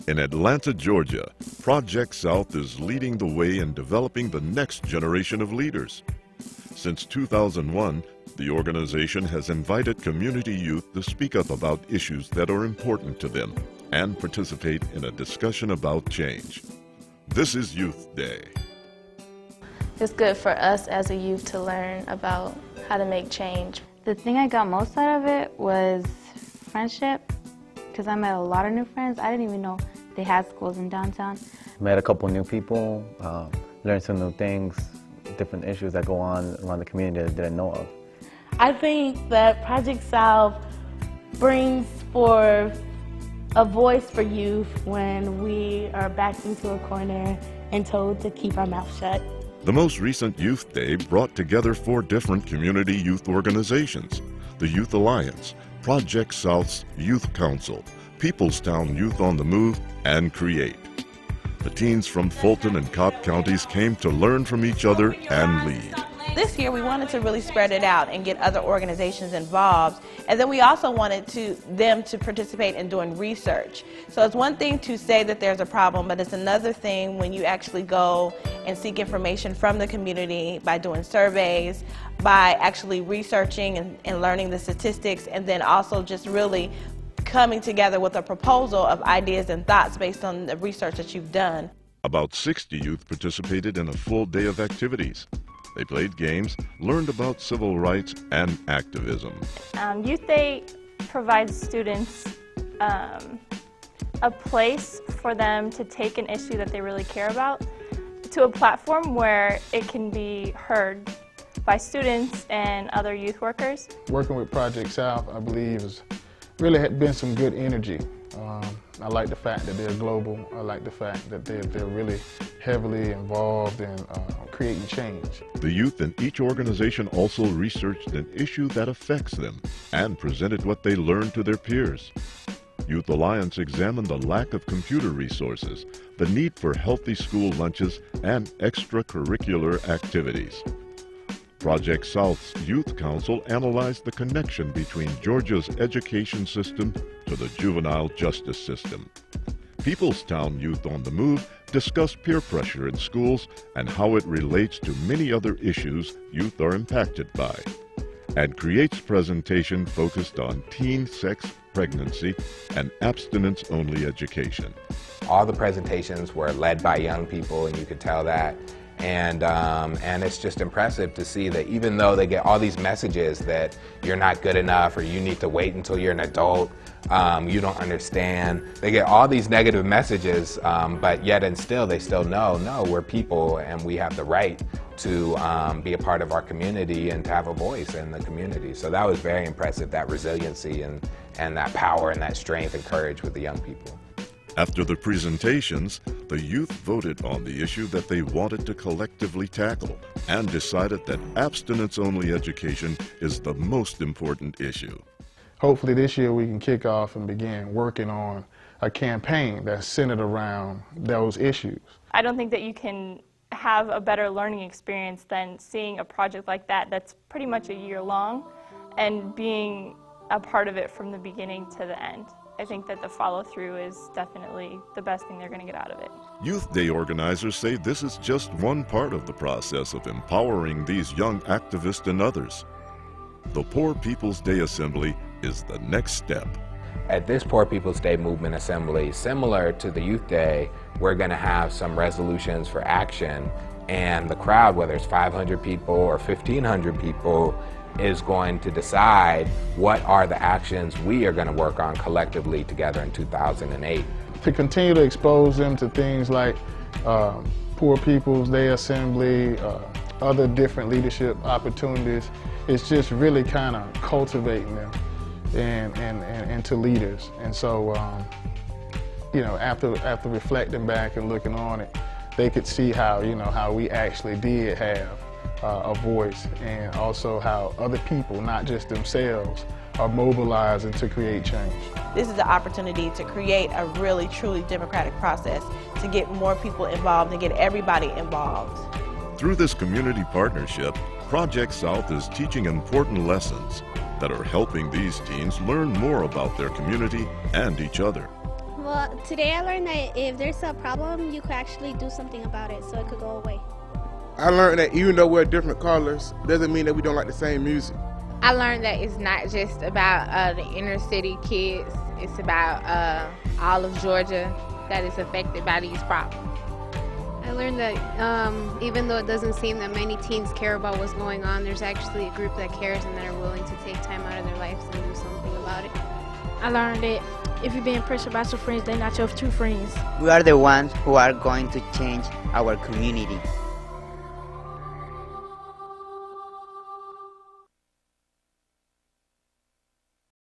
In Atlanta, Georgia, Project South is leading the way in developing the next generation of leaders. Since 2001, the organization has invited community youth to speak up about issues that are important to them and participate in a discussion about change. This is Youth Day. It's good for us as a youth to learn about how to make change. The thing I got most out of it was friendship, because I met a lot of new friends. I didn't even know they had schools in downtown. Met a couple new people, learned some new things, different issues that go on around the community that I didn't know of. I think that Project South brings forth a voice for youth when we are backed into a corner and told to keep our mouth shut. The most recent Youth Day brought together 4 different community youth organizations: the Youth Alliance, Project South's Youth Council, Peoplestown Youth on the Move, and Create. The teens from Fulton and Cobb counties came to learn from each other and lead. This year we wanted to really spread it out and get other organizations involved, and then we also wanted them to participate in doing research. So it's one thing to say that there's a problem, but it's another thing when you actually go and seek information from the community by doing surveys, by actually researching and learning the statistics, and then also just really coming together with a proposal of ideas and thoughts based on the research that you've done. About 60 youth participated in a full day of activities. They played games, learned about civil rights and activism. Youth Day provides students a place for them to take an issue that they really care about to a platform where it can be heard by students and other youth workers. Working with Project South, I believe, has really had been some good energy. I like the fact that they're global. I like the fact that they're really heavily involved in creating change. The youth in each organization also researched an issue that affects them and presented what they learned to their peers. Youth Alliance examined the lack of computer resources, the need for healthy school lunches, and extracurricular activities. Project South's Youth Council analyzed the connection between Georgia's education system to the juvenile justice system. Peoplestown Youth on the Move discussed peer pressure in schools and how it relates to many other issues youth are impacted by. And Create's presentation focused on teen sex, pregnancy, and abstinence-only education. All the presentations were led by young people, and you could tell that. And it's just impressive to see that even though they get all these messages that you're not good enough or you need to wait until you're an adult, you don't understand, they get all these negative messages, but yet and still they still know, no, we're people and we have the right to be a part of our community and to have a voice in the community. So that was very impressive, that resiliency and that power and that strength and courage with the young people. After the presentations, the youth voted on the issue that they wanted to collectively tackle and decided that abstinence-only education is the most important issue. Hopefully this year we can kick off and begin working on a campaign that's centered around those issues. I don't think that you can have a better learning experience than seeing a project like that that's pretty much a year long and being a part of it from the beginning to the end. I think that the follow-through is definitely the best thing they're going to get out of it. Youth Day organizers say this is just one part of the process of empowering these young activists and others. The Poor People's Day Assembly is the next step. At this Poor People's Day Movement Assembly, similar to the Youth Day, we're going to have some resolutions for action, and the crowd, whether it's 500 people or 1,500 people, is going to decide what are the actions we are going to work on collectively together in 2008. To continue to expose them to things like Poor People's Day Assembly, other different leadership opportunities, it's just really kind of cultivating them and into leaders. And so, you know, after reflecting back and looking on it, they could see how, you know, how we actually did have a voice, and also how other people, not just themselves, are mobilizing to create change. This is the opportunity to create a really, truly democratic process, to get more people involved and get everybody involved. Through this community partnership, Project South is teaching important lessons that are helping these teens learn more about their community and each other. Well, today I learned that if there's a problem, you could actually do something about it so it could go away. I learned that even though we're different colors, doesn't mean that we don't like the same music. I learned that it's not just about the inner city kids. It's about all of Georgia that is affected by these problems. I learned that even though it doesn't seem that many teens care about what's going on, there's actually a group that cares and that are willing to take time out of their lives and do something about it. I learned that if you're being pressured by some friends, they're not your true friends. We are the ones who are going to change our community.